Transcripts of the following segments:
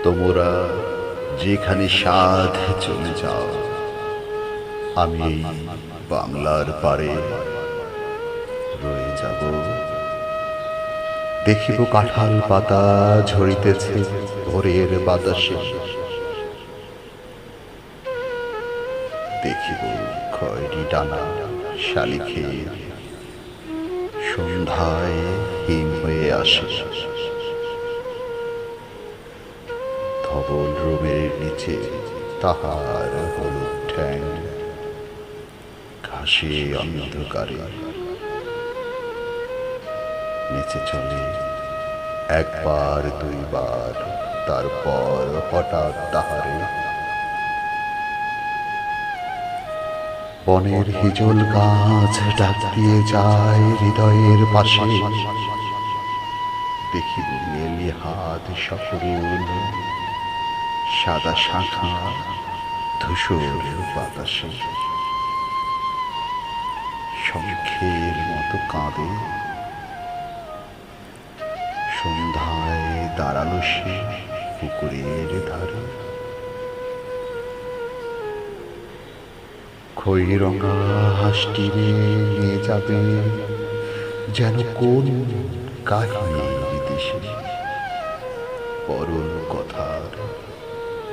তোমরা যেখানে সাধ চলে যাও, আমি এই বাংলার পারে রয়ে যাব। দেখিব কাঁঠাল পাতা ঝরিতেছে ভোরের বাতাসে, দেখিব খয়েরি ডানা শালিখে সন্ধ্যায় হিম হয়ে আসে। ধবল রুমের নিচে তাহার হলুদ ঠ্যাং ঘাসে অন্ধকারে নিচে চলে একবার দুইবার, তারপর হঠাৎ তাহারে বনের হিজল গাছ ডাক দিয়ে যায় হৃদয়ের পাশে। দেখিব মেলি হাত সকরুণ সাদা শাখা ধূসর বাতাসে শঙ্খের মতো কাঁদে। সন্ধ্যায় দাঁড়ালো সে পুকুরের ধারে, খৈরঙা হাঁসটি নিয়ে যাবে যেন কোন কাহিনী বিদেশে। পরল কথার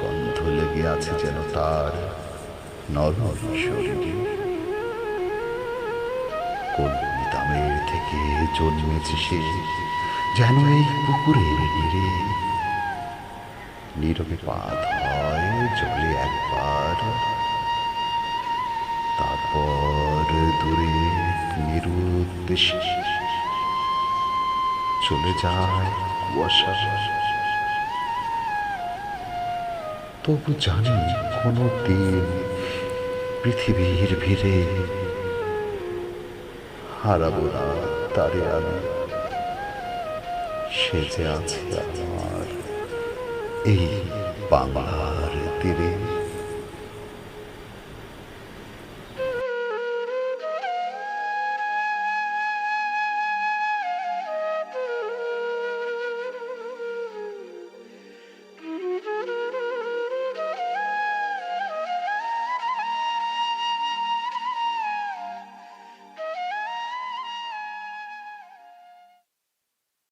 গন্ধ লেগে আছে যেন তার নরম শরীরে। কোন নিতামের থেকে জন্মেছে সে যেন এই পুকুরের নীরে। নীরবে পাত হয় জলে একবার, তারপর দূরে নিরুদ্দেশে চলে যায় কুয়াশা। তবু জানি কোনো দিন পৃথিবীর ভিড়ে হারাবো না তারে আমি। সে যে আছে আমার এই বাংলার তীরে।